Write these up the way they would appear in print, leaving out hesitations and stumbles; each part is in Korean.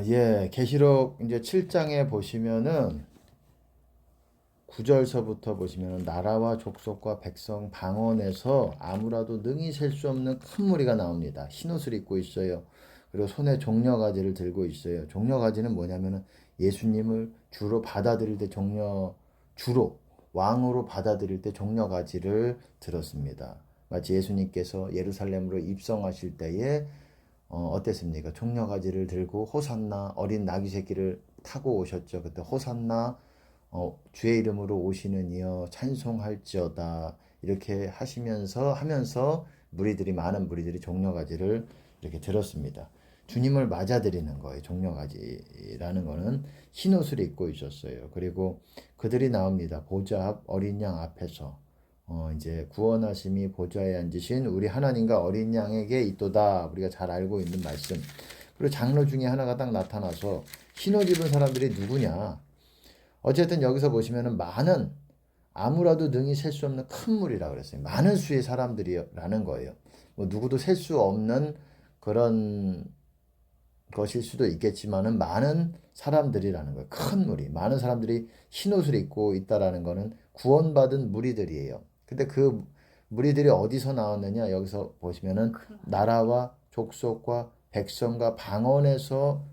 예, 계시록 이제 7장에 보시면은 9절서부터 보시면은 나라와 족속과 백성 방언에서 아무라도 능히 셀 수 없는 큰 무리가 나옵니다. 흰옷을 입고 있어요. 그리고 손에 종려가지를 들고 있어요. 종려가지는 뭐냐면은 예수님을 주로 받아들일 때 주로 왕으로 받아들일 때 종려가지를 들었습니다. 마치 예수님께서 예루살렘으로 입성하실 때에 어땠습니까? 종려가지를 들고 호산나 어린 나귀 새끼를 타고 오셨죠. 그때 호산나 주의 이름으로 오시는 이여 찬송할지어다 이렇게 하면서 많은 무리들이 종려가지를 이렇게 들었습니다. 주님을 맞아들이는 거예요. 종려가지라는 거는 흰 옷을 입고 있었어요. 그리고 그들이 나옵니다. 보좌 앞 어린 양 앞에서 이제 구원하심이 보좌에 앉으신 우리 하나님과 어린 양에게 있도다. 우리가 잘 알고 있는 말씀. 그리고 장로 중에 하나가 딱 나타나서 흰옷 입은 사람들이 누구냐? 어쨌든 여기서 보시면은 아무라도 능히 셀 수 없는 큰 무리라 그랬어요. 많은 수의 사람들이라는 거예요. 뭐 누구도 셀 수 없는 그런 것일 수도 있겠지만은 많은 사람들이라는 거예요. 큰 무리. 많은 사람들이 흰 옷을 입고 있다라는 거는 구원받은 무리들이에요. 근데 그 무리들이 어디서 나왔느냐? 여기서 보시면은 나라와 족속과 백성과 방언에서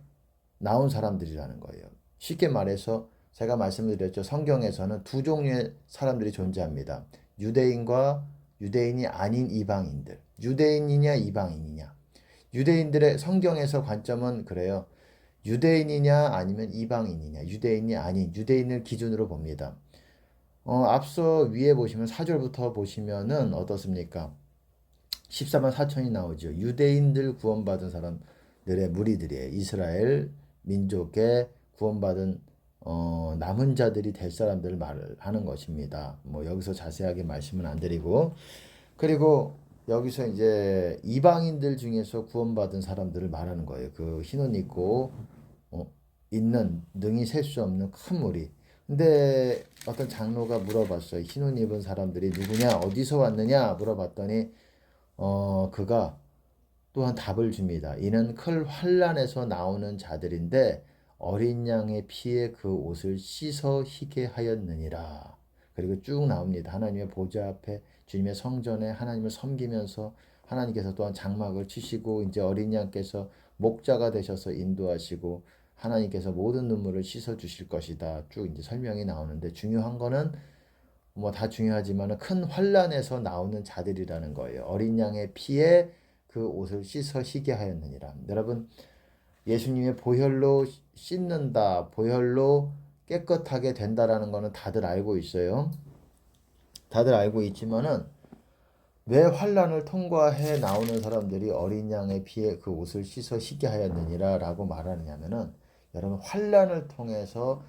나온 사람들이라는 거예요. 쉽게 말해서 제가 말씀드렸죠. 성경에서는 두 종류의 사람들이 존재합니다. 유대인과 유대인이 아닌 이방인들. 유대인이냐 이방인이냐. 유대인들의 성경에서 관점은 그래요. 유대인이냐 아니면 이방인이냐. 유대인이 아닌 유대인을 기준으로 봅니다. 앞서 위에 보시면 4절부터 보시면은 어떻습니까? 14만 4천이 나오죠. 유대인들 구원받은 사람들의 무리들이에요. 이스라엘 민족의 구원받은 남은 자들이 될 사람들을 말을 하는 것입니다. 뭐 여기서 자세하게 말씀은 안 드리고 그리고 여기서 이제 이방인들 중에서 구원받은 사람들을 말하는 거예요. 그 흰옷 입고 있는 능히 셀 수 없는 큰 무리. 근데 어떤 장로가 물어봤어요. 흰옷 입은 사람들이 누구냐? 어디서 왔느냐? 물어봤더니 그가 또한 답을 줍니다. 이는 큰 환란에서 나오는 자들인데 어린 양의 피에 그 옷을 씻어 희게 하였느니라. 그리고 쭉 나옵니다. 하나님의 보좌 앞에 주님의 성전에 하나님을 섬기면서 하나님께서 또한 장막을 치시고 이제 어린 양께서 목자가 되셔서 인도하시고 하나님께서 모든 눈물을 씻어 주실 것이다. 쭉 이제 설명이 나오는데 중요한 거는 뭐 다 중요하지만 큰 환란에서 나오는 자들이라는 거예요. 어린 양의 피에 그 옷을 씻어 희게 하였느니라. 여러분 예수님의 보혈로 씻는다, 보혈로 깨끗하게 된다라는 거는 다들 알고 있어요. 다들 알고 있지만은 왜 환란을 통과해 나오는 사람들이 어린 양의 피에 그 옷을 씻어 희게 하였느니라라고 말하느냐면은 여러분 환란을 통해서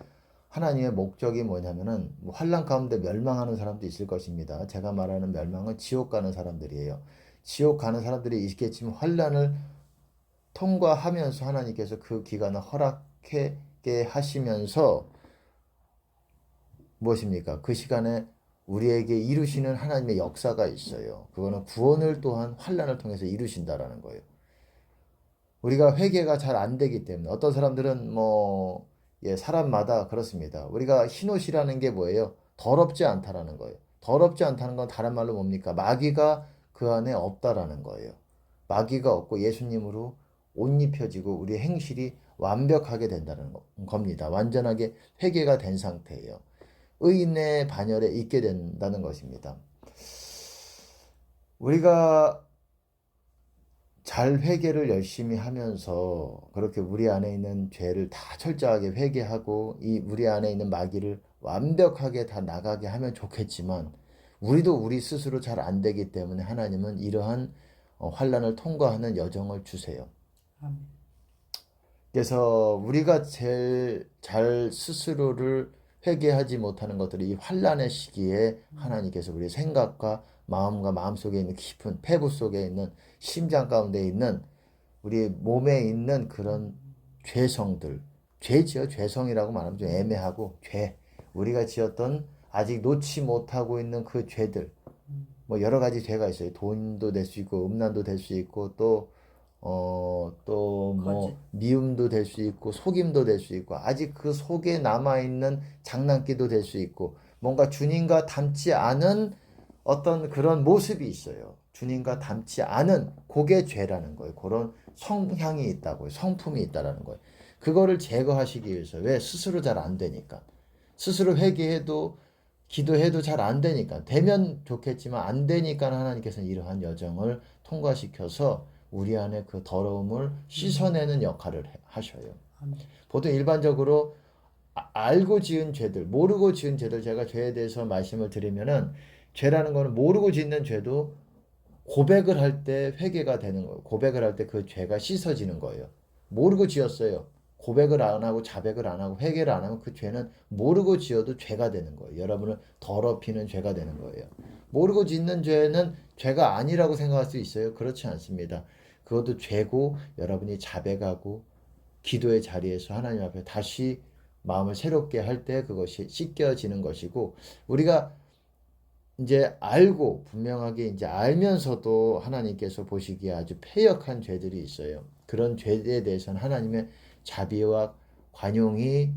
하나님의 목적이 뭐냐면은 환란 가운데 멸망하는 사람도 있을 것입니다. 제가 말하는 멸망은 지옥 가는 사람들이에요. 지옥 가는 사람들이 있겠지만 환란을 통과하면서 하나님께서 그 기간을 허락하게 하시면서 무엇입니까? 그 시간에 우리에게 이루시는 하나님의 역사가 있어요. 그거는 구원을 또한 환란을 통해서 이루신다라는 거예요. 우리가 회개가 잘 안 되기 때문에 어떤 사람들은 사람마다 그렇습니다. 우리가 흰옷이라는 게 뭐예요? 더럽지 않다라는 거예요. 더럽지 않다는 건 다른 말로 뭡니까? 마귀가 그 안에 없다라는 거예요. 마귀가 없고 예수님으로 옷 입혀지고 우리의 행실이 완벽하게 된다는 겁니다. 완전하게 회개가 된 상태예요. 의인의 반열에 있게 된다는 것입니다. 우리가 잘 회개를 열심히 하면서 그렇게 우리 안에 있는 죄를 다 철저하게 회개하고 이 우리 안에 있는 마귀를 완벽하게 다 나가게 하면 좋겠지만 우리도 우리 스스로 잘 안 되기 때문에 하나님은 이러한 환란을 통과하는 여정을 주세요. 그래서 우리가 제일 잘 스스로를 회개하지 못하는 것들이 이 환란의 시기에 하나님께서 우리의 생각과 마음과 마음속에 있는 깊은 폐부 속에 있는 심장 가운데 있는 우리 몸에 있는 그런 죄성들, 죄지요. 죄성이라고 말하면 좀 애매하고 우리가 지었던 아직 놓지 못하고 있는 그 죄들, 뭐 여러 가지 죄가 있어요. 돈도 될 수 있고 음란도 될 수 있고 또 미움도 될 수 있고 속임도 될 수 있고 아직 그 속에 남아있는 장난기도 될 수 있고 뭔가 주님과 닮지 않은 어떤 그런 모습이 있어요. 주님과 닮지 않은 그게 죄라는 거예요. 그런 성향이 있다고요. 성품이 있다라는 거예요. 그거를 제거하시기 위해서 왜 스스로 잘 안 되니까 스스로 회개해도 기도해도 잘 안 되니까 되면 좋겠지만 안 되니까 하나님께서는 이러한 여정을 통과시켜서 우리 안에 그 더러움을 씻어내는 역할을 하셔요. 보통 일반적으로 알고 지은 죄들, 모르고 지은 죄들 제가 죄에 대해서 말씀을 드리면은 죄라는 거는 모르고 짓는 죄도 고백을 할 때 회개가 되는 거예요. 고백을 할 때 그 죄가 씻어지는 거예요. 모르고 지었어요. 고백을 안 하고 자백을 안 하고 회개를 안 하면 그 죄는 모르고 지어도 죄가 되는 거예요. 여러분을 더럽히는 죄가 되는 거예요. 모르고 짓는 죄는 죄가 아니라고 생각할 수 있어요. 그렇지 않습니다. 그것도 죄고 여러분이 자백하고 기도의 자리에서 하나님 앞에 다시 마음을 새롭게 할 때 그것이 씻겨지는 것이고 우리가 이제 알고 분명하게 이제 알면서도 하나님께서 보시기에 아주 패역한 죄들이 있어요. 그런 죄에 대해서는 하나님의 자비와 관용이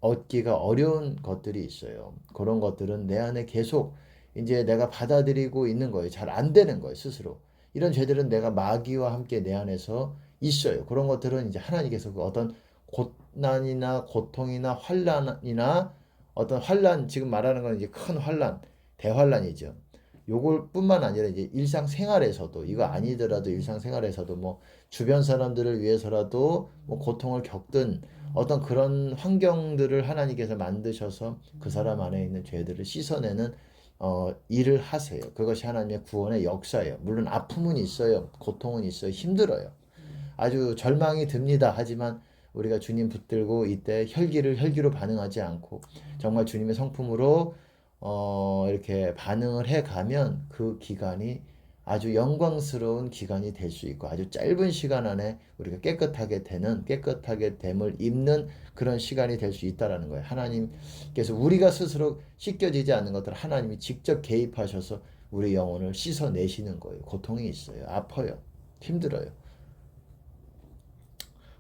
얻기가 어려운 것들이 있어요. 그런 것들은 내 안에 계속 이제 내가 받아들이고 있는 거예요. 잘 안 되는 거예요, 스스로. 이런 죄들은 내가 마귀와 함께 내 안에서 있어요. 그런 것들은 이제 하나님께서 그 어떤 고난이나 고통이나 환란이나 어떤 환란 지금 말하는 건 이제 큰 환란, 대환란이죠. 요걸 뿐만 아니라 이제 일상생활에서도 이거 아니더라도 일상생활에서도 뭐 주변 사람들을 위해서라도 뭐 고통을 겪든 어떤 그런 환경들을 하나님께서 만드셔서 그 사람 안에 있는 죄들을 씻어내는 일을 하세요. 그것이 하나님의 구원의 역사예요. 물론 아픔은 있어요. 고통은 있어요. 힘들어요. 아주 절망이 듭니다. 하지만 우리가 주님 붙들고 이때 혈기로 반응하지 않고 정말 주님의 성품으로 이렇게 반응을 해 가면 그 기간이 아주 영광스러운 기간이 될 수 있고 아주 짧은 시간 안에 우리가 깨끗하게 됨을 입는 그런 시간이 될 수 있다라는 거예요. 하나님께서 우리가 스스로 씻겨지지 않는 것들을 하나님이 직접 개입하셔서 우리 영혼을 씻어내시는 거예요. 고통이 있어요. 아파요. 힘들어요.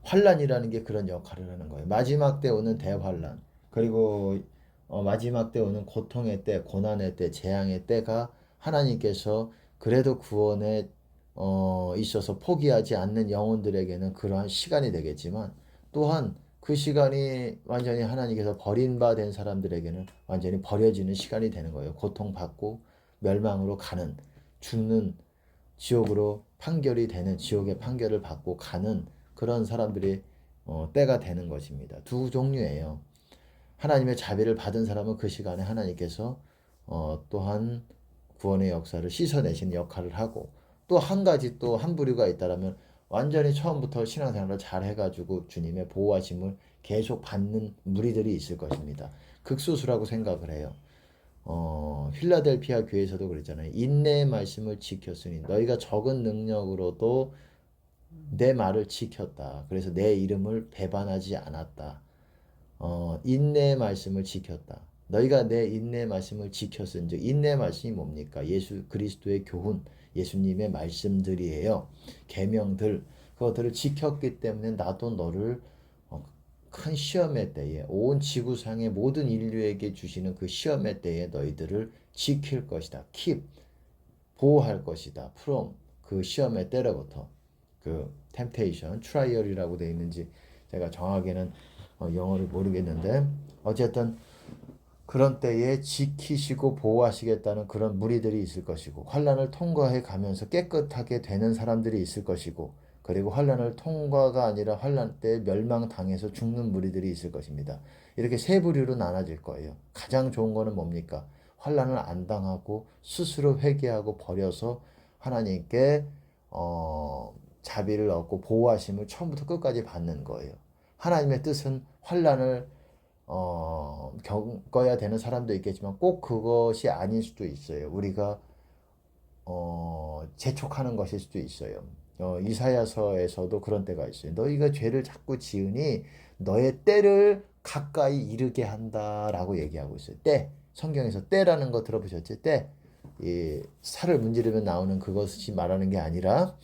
환란이라는 게 그런 역할을 하는 거예요. 마지막 때 오는 대환란, 그리고 마지막 때 오는 고통의 때, 고난의 때, 재앙의 때가 하나님께서 그래도 구원에 있어서 포기하지 않는 영혼들에게는 그러한 시간이 되겠지만 또한 그 시간이 완전히 하나님께서 버림받은 사람들에게는 완전히 버려지는 시간이 되는 거예요. 고통받고 멸망으로 가는, 죽는, 지옥으로 판결이 되는, 지옥의 판결을 받고 가는 그런 사람들이 때가 되는 것입니다. 두 종류예요. 하나님의 자비를 받은 사람은 그 시간에 하나님께서 또한 구원의 역사를 씻어내신 역할을 하고 또 한 가지 또 한 부류가 있다라면 완전히 처음부터 신앙생활을 잘 해가지고 주님의 보호하심을 계속 받는 무리들이 있을 것입니다. 극소수라고 생각을 해요. 필라델피아 교회에서도 그랬잖아요. 인내의 말씀을 지켰으니 너희가 적은 능력으로도 내 말을 지켰다. 그래서 내 이름을 배반하지 않았다. 인내의 말씀을 지켰다. 너희가 내 인내의 말씀을 지켰은즉 인내의 말씀이 뭡니까? 예수 그리스도의 교훈, 예수님의 말씀들이에요. 계명들 그것들을 지켰기 때문에 나도 너를 큰 시험의 때에 온 지구상의 모든 인류에게 주시는 그 시험의 때에 너희들을 지킬 것이다. keep 보호할 것이다. from 그 시험의 때로부터 그 temptation, trial이라고 되어 있는지 제가 정확하게는 영어를 모르겠는데 어쨌든 그런 때에 지키시고 보호하시겠다는 그런 무리들이 있을 것이고 환란을 통과해 가면서 깨끗하게 되는 사람들이 있을 것이고 그리고 환란을 통과가 아니라 환란 때 멸망당해서 죽는 무리들이 있을 것입니다. 이렇게 세 부류로 나눠질 거예요. 가장 좋은 거는 뭡니까? 환란을 안 당하고 스스로 회개하고 버려서 하나님께 자비를 얻고 보호하심을 처음부터 끝까지 받는 거예요. 하나님의 뜻은 환란을 겪어야 되는 사람도 있겠지만 꼭 그것이 아닐 수도 있어요. 우리가 재촉하는 것일 수도 있어요. 이사야서에서도 그런 때가 있어요. 너희가 죄를 자꾸 지으니 너의 때를 가까이 이르게 한다라고 얘기하고 있어요. 때. 성경에서 때라는 거 들어보셨죠? 때. 이 살을 문지르면 나오는 그것이 말하는 게 아니라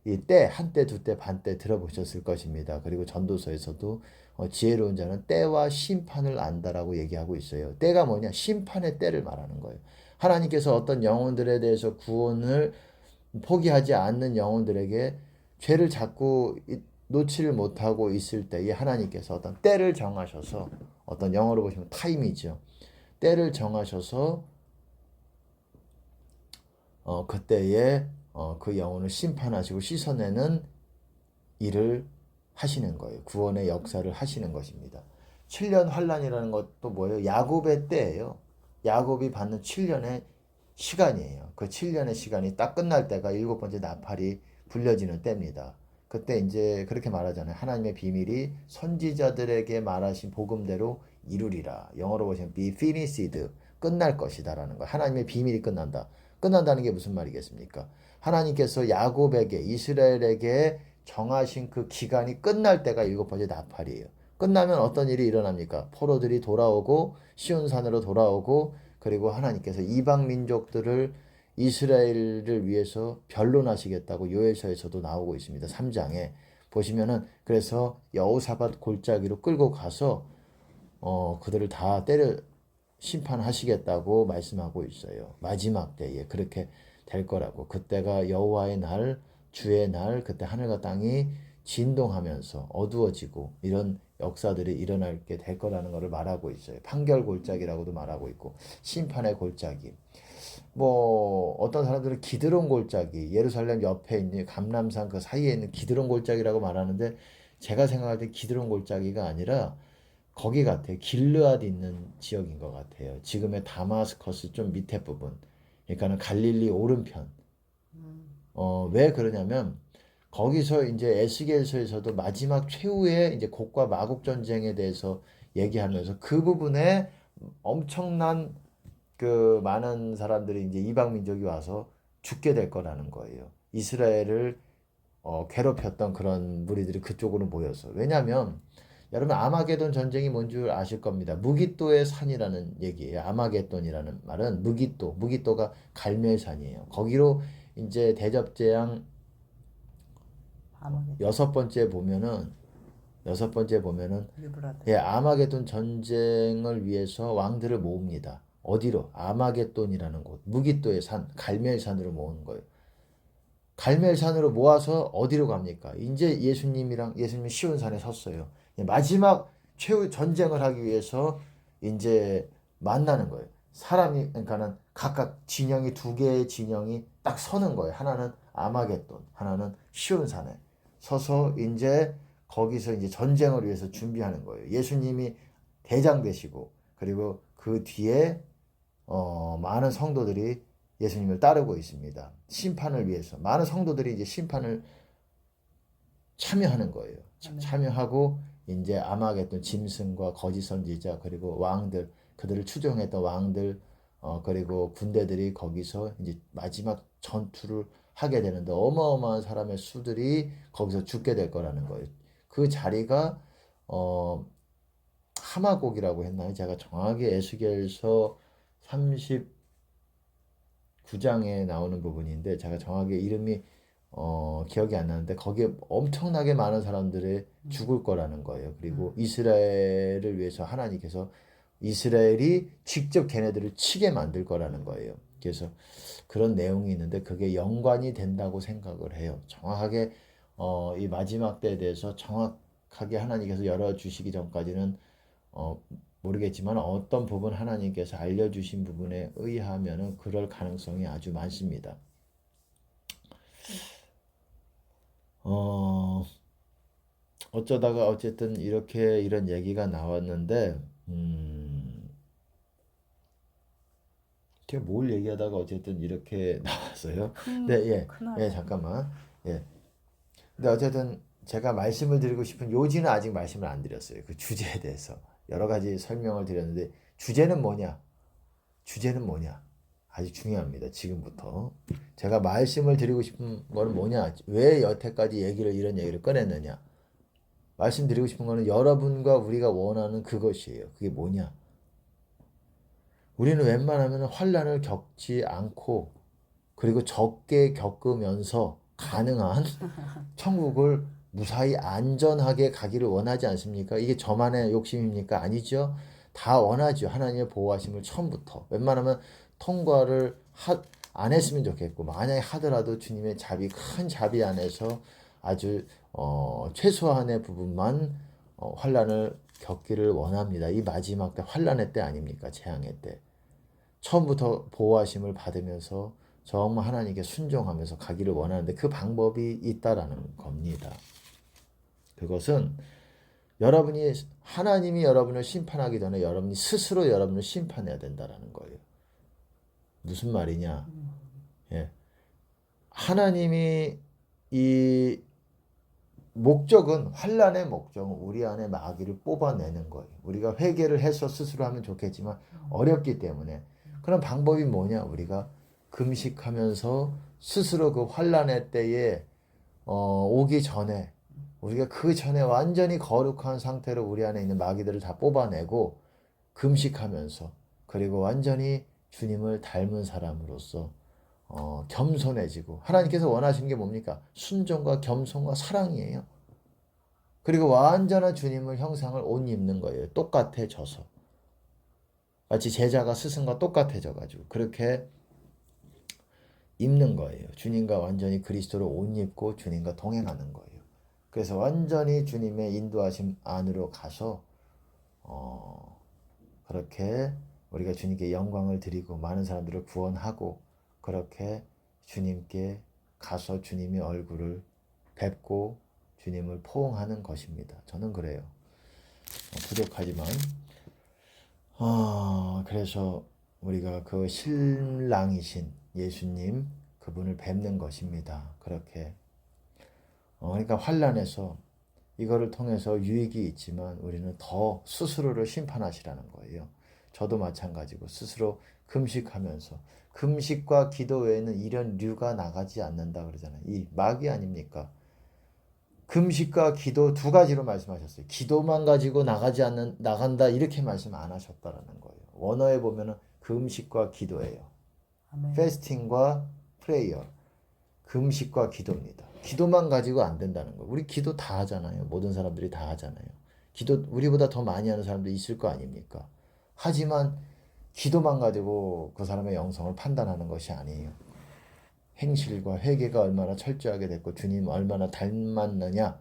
이 때, 한때, 두때, 반때 들어보셨을 것입니다. 그리고 전도서에서도 지혜로운 자는 때와 심판을 안다라고 얘기하고 있어요. 때가 뭐냐? 심판의 때를 말하는 거예요. 하나님께서 어떤 영혼들에 대해서 구원을 포기하지 않는 영혼들에게 죄를 자꾸 놓지를 못하고 있을 때에 하나님께서 어떤 때를 정하셔서, 어떤 영어로 보시면 타임이죠. 때를 정하셔서 그때에 그 영혼을 심판하시고 씻어내는 일을 하시는 거예요. 구원의 역사를 하시는 것입니다. 7년 환란이라는 것도 뭐예요? 야곱의 때예요. 야곱이 받는 7년의 시간이에요. 그 7년의 시간이 딱 끝날 때가 일곱 번째 나팔이 불려지는 때입니다. 그때 이제 그렇게 말하잖아요. 하나님의 비밀이 선지자들에게 말하신 복음대로 이루리라. 영어로 보시면 be finished. 끝날 것이다라는 거. 하나님의 비밀이 끝난다. 끝난다는 게 무슨 말이겠습니까? 하나님께서 야곱에게 이스라엘에게 정하신 그 기간이 끝날 때가 일곱 번째 나팔이에요. 끝나면 어떤 일이 일어납니까? 포로들이 돌아오고 시온산으로 돌아오고 그리고 하나님께서 이방 민족들을 이스라엘을 위해서 변론하시겠다고 요엘서에서도 나오고 있습니다. 3장에 보시면은 그래서 여호사밧 골짜기로 끌고 가서 그들을 다 때려 심판하시겠다고 말씀하고 있어요. 마지막 때에 그렇게 될 거라고. 그때가 여호와의 날, 주의 날, 그때 하늘과 땅이 진동하면서 어두워지고 이런 역사들이 일어나게 될 거라는 것을 말하고 있어요. 판결 골짜기라고도 말하고 있고 심판의 골짜기. 뭐 어떤 사람들은 기드론 골짜기, 예루살렘 옆에 있는 감람산 그 사이에 있는 기드론 골짜기라고 말하는데 제가 생각할 때 기드론 골짜기가 아니라 거기 같아요. 길르앗 있는 지역인 것 같아요. 지금의 다마스커스 좀 밑에 부분. 그러니까는 갈릴리 오른편. 왜 그러냐면 거기서 이제 에스겔서에서도 마지막 최후의 이제 곡과 마곡 전쟁에 대해서 얘기하면서 그 부분에 엄청난 그 많은 사람들이 이제 이방 민족이 와서 죽게 될 거라는 거예요. 이스라엘을 괴롭혔던 그런 무리들이 그쪽으로 모여서. 왜냐하면 여러분 아마게돈 전쟁이 뭔 줄 아실 겁니다. 무기또의 산이라는 얘기예요. 아마게돈이라는 말은 무기또가 갈멜산이에요. 거기로 이제 대접재앙 아마겟돈. 여섯 번째 보면은 유브라데. 예, 아마게돈 전쟁을 위해서 왕들을 모읍니다. 어디로? 아마게돈이라는 곳, 무기또의 산, 갈멜산으로 모으는 거예요. 갈멜산으로 모아서 어디로 갑니까? 이제 예수님이 시온산에 섰어요. 마지막 최후 전쟁을 하기 위해서 이제 만나는 거예요. 사람이 그러니까는 각각 진영이 두 개의 진영이 딱 서는 거예요. 하나는 아마겟돈, 하나는 시온산에 서서 이제 거기서 이제 전쟁을 위해서 준비하는 거예요. 예수님이 대장 되시고 그리고 그 뒤에 많은 성도들이 예수님을 따르고 있습니다. 심판을 위해서 많은 성도들이 이제 심판을 참여하는 거예요. 참여하고 이제 아마겟돈 짐승과 거짓 선지자 그리고 왕들 그들을 추종했던 왕들 그리고 군대들이 거기서 이제 마지막 전투를 하게 되는데 어마어마한 사람의 수들이 거기서 죽게 될 거라는 거예요. 그 자리가 하마곡이라고 했나요? 제가 정확히 에스겔서 39장에 나오는 부분인데 제가 정확히 이름이 기억이 안 나는데 거기에 엄청나게 많은 사람들이 죽을 거라는 거예요. 그리고 이스라엘을 위해서 하나님께서 이스라엘이 직접 걔네들을 치게 만들 거라는 거예요. 그래서 그런 내용이 있는데 그게 연관이 된다고 생각을 해요. 정확하게 이 마지막 때에 대해서 정확하게 하나님께서 열어주시기 전까지는 모르겠지만 어떤 부분 하나님께서 알려주신 부분에 의하면은 그럴 가능성이 아주 많습니다. 어쩌다가 어쨌든 이렇게 이런 얘기가 나왔는데, 제가 뭘 얘기하다가 어쨌든 이렇게 나왔어요. 네, 예, 잠깐만. 예. 근데 어쨌든 제가 말씀을 드리고 싶은 요지는 아직 말씀을 안 드렸어요. 그 주제에 대해서. 여러 가지 설명을 드렸는데, 주제는 뭐냐? 아주 중요합니다. 지금부터. 제가 말씀을 드리고 싶은 거는 뭐냐? 왜 여태까지 이런 얘기를 꺼냈느냐? 말씀드리고 싶은 거는 여러분과 우리가 원하는 그것이에요. 그게 뭐냐? 우리는 웬만하면 환란을 겪지 않고 그리고 적게 겪으면서 가능한 천국을 무사히 안전하게 가기를 원하지 않습니까? 이게 저만의 욕심입니까? 아니죠. 다 원하죠. 하나님의 보호하심을 처음부터. 웬만하면 통과를 안 했으면 좋겠고, 만약에 하더라도 주님의 자비, 큰 자비 안에서 아주 최소한의 부분만 환난을 겪기를 원합니다. 이 마지막 때 환난의 때 아닙니까? 재앙의 때. 처음부터 보호하심을 받으면서 정말 하나님께 순종하면서 가기를 원하는데 그 방법이 있다라는 겁니다. 그것은 여러분이 하나님이 여러분을 심판하기 전에 여러분이 스스로 여러분을 심판해야 된다라는 거예요. 무슨 말이냐? 예. 하나님이 이 목적은 환난의 목적은 우리 안에 마귀를 뽑아내는 거예요. 우리가 회개를 해서 스스로 하면 좋겠지만 어렵기 때문에 그런 방법이 뭐냐? 우리가 금식하면서 스스로 그 환난의 때에 오기 전에 우리가 그 전에 완전히 거룩한 상태로 우리 안에 있는 마귀들을 다 뽑아내고 금식하면서 그리고 완전히 주님을 닮은 사람으로서 겸손해지고 하나님께서 원하시는 게 뭡니까? 순종과 겸손과 사랑이에요. 그리고 완전한 주님을 형상을 옷 입는 거예요. 똑같아져서. 마치 제자가 스승과 똑같아져가지고 그렇게 입는 거예요. 주님과 완전히 그리스도로 옷 입고 주님과 동행하는 거예요. 그래서 완전히 주님의 인도하심 안으로 가서 그렇게 우리가 주님께 영광을 드리고 많은 사람들을 구원하고 그렇게 주님께 가서 주님의 얼굴을 뵙고 주님을 포옹하는 것입니다. 저는 그래요. 부족하지만 그래서 우리가 그 신랑이신 예수님 그분을 뵙는 것입니다. 그렇게 그러니까 환난에서 이거를 통해서 유익이 있지만 우리는 더 스스로를 심판하시라는 거예요. 저도 마찬가지고 스스로 금식하면서 금식과 기도 외에는 이런 류가 나가지 않는다 그러잖아요. 이 마귀 아닙니까? 금식과 기도 두 가지로 말씀하셨어요. 기도만 가지고 나간다 이렇게 말씀 안 하셨다라는 거예요. 원어에 보면은 금식과 기도예요. 아멘. 패스팅과 프레이어. 금식과 기도입니다. 기도만 가지고 안 된다는 거예요. 우리 기도 다 하잖아요. 모든 사람들이 다 하잖아요. 기도 우리보다 더 많이 하는 사람도 있을 거 아닙니까? 하지만 기도만 가지고 그 사람의 영성을 판단하는 것이 아니에요. 행실과 회개가 얼마나 철저하게 됐고 주님 얼마나 닮았느냐.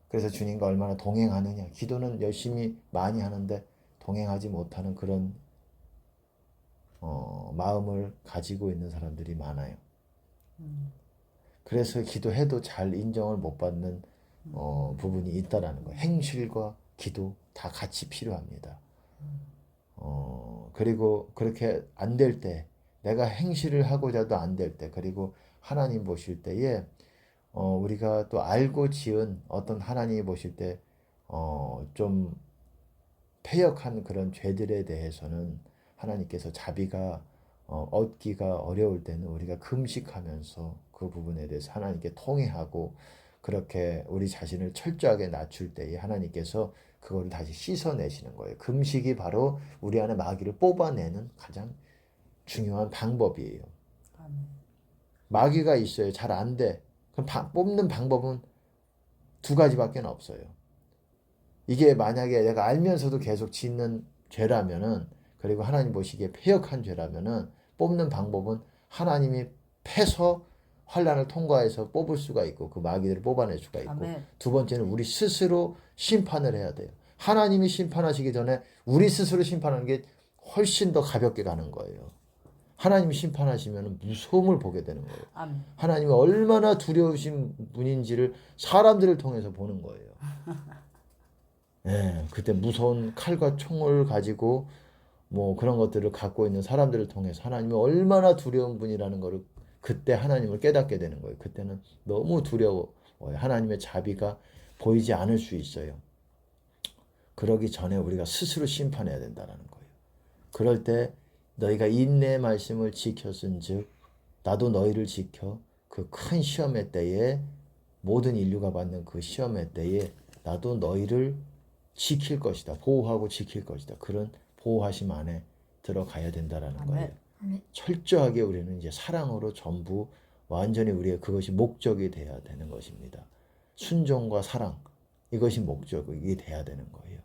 그래서 주님과 얼마나 동행하느냐. 기도는 열심히 많이 하는데 동행하지 못하는 그런 마음을 가지고 있는 사람들이 많아요. 그래서 기도해도 잘 인정을 못 받는 부분이 있다라는 거예요. 행실과 기도 다 같이 필요합니다. 그리고 그렇게 안 될 때, 내가 행실을 하고자도 안 될 때, 그리고 하나님 보실 때에 우리가 또 알고 지은 어떤 하나님이 보실 때 좀 패역한 그런 죄들에 대해서는 하나님께서 자비가 얻기가 어려울 때는 우리가 금식하면서 그 부분에 대해서 하나님께 통회하고 그렇게 우리 자신을 철저하게 낮출 때에 하나님께서 그거를 다시 씻어내시는 거예요. 금식이 바로 우리 안에 마귀를 뽑아내는 가장 중요한 방법이에요. 아멘. 마귀가 있어요. 잘 안 돼. 그럼 뽑는 방법은 두 가지밖에 없어요. 이게 만약에 내가 알면서도 계속 짓는 죄라면은 그리고 하나님 보시기에 패역한 죄라면은 뽑는 방법은 하나님이 패서 환란을 통과해서 뽑을 수가 있고 그 마귀들을 뽑아낼 수가 있고 아멘. 두 번째는 우리 스스로 심판을 해야 돼요. 하나님이 심판하시기 전에 우리 스스로 심판하는 게 훨씬 더 가볍게 가는 거예요. 하나님이 심판하시면 무서움을 보게 되는 거예요. 아멘. 하나님이 얼마나 두려우신 분인지를 사람들을 통해서 보는 거예요. 예, 그때 무서운 칼과 총을 가지고 뭐 그런 것들을 갖고 있는 사람들을 통해서 하나님이 얼마나 두려운 분이라는 것을 그때 하나님을 깨닫게 되는 거예요. 그때는 너무 두려워요. 하나님의 자비가 보이지 않을 수 있어요. 그러기 전에 우리가 스스로 심판해야 된다는 거예요. 그럴 때 너희가 인내의 말씀을 지켰은즉 나도 너희를 지켜 그 큰 시험의 때에 모든 인류가 받는 그 시험의 때에 나도 너희를 지킬 것이다. 보호하고 지킬 것이다. 그런 보호하심 안에 들어가야 된다라는 거예요. 아멘. 철저하게 우리는 이제 사랑으로 전부 완전히 우리의 그것이 목적이 되어야 되는 것입니다. 순종과 사랑, 이것이 목적이 돼야 되는 거예요.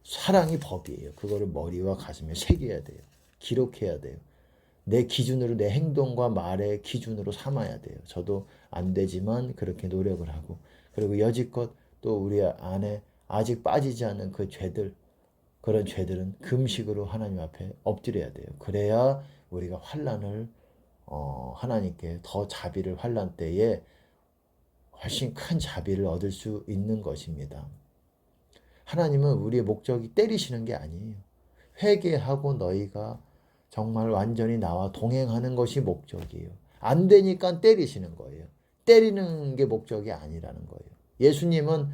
사랑이 법이에요. 그거를 머리와 가슴에 새겨야 돼요. 기록해야 돼요. 내 기준으로, 내 행동과 말의 기준으로 삼아야 돼요. 저도 안 되지만 그렇게 노력을 하고, 그리고 여지껏 또 우리 안에 아직 빠지지 않은 그 죄들, 그런 죄들은 금식으로 하나님 앞에 엎드려야 돼요. 그래야 우리가 환난을 하나님께 더 자비를, 환난 때에 훨씬 큰 자비를 얻을 수 있는 것입니다. 하나님은 우리의 목적이 때리시는 게 아니에요. 회개하고 너희가 정말 완전히 나와 동행하는 것이 목적이에요. 안 되니까 때리시는 거예요. 때리는 게 목적이 아니라는 거예요. 예수님은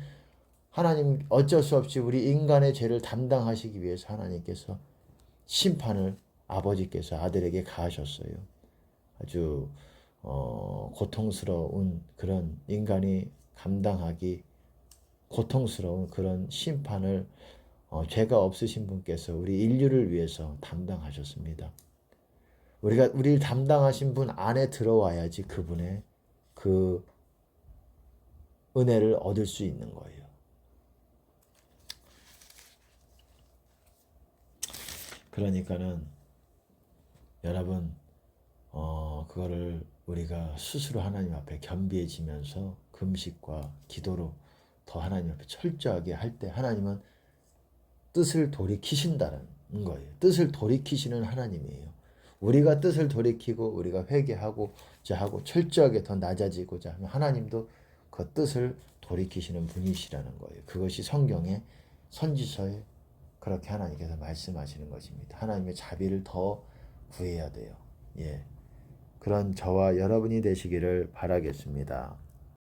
하나님 어쩔 수 없이 우리 인간의 죄를 담당하시기 위해서 하나님께서 심판을 아버지께서 아들에게 가하셨어요. 아주 고통스러운 그런 인간이 감당하기 고통스러운 그런 심판을 죄가 없으신 분께서 우리 인류를 위해서 담당하셨습니다. 우리를 담당하신 분 안에 들어와야지 그분의 그 은혜를 얻을 수 있는 거예요. 그러니까는 여러분 그거를 우리가 스스로 하나님 앞에 겸비해지면서 금식과 기도로 더 하나님 앞에 철저하게 할 때 하나님은 뜻을 돌이키신다는 거예요. 뜻을 돌이키시는 하나님이에요. 우리가 뜻을 돌이키고 우리가 회개하고자 하고 철저하게 더 낮아지고자 하면 하나님도 그 뜻을 돌이키시는 분이시라는 거예요. 그것이 성경의 선지서에 그렇게 하나님께서 말씀하시는 것입니다. 하나님의 자비를 더 구해야 돼요. 예. 그런 저와 여러분이 되시기를 바라겠습니다.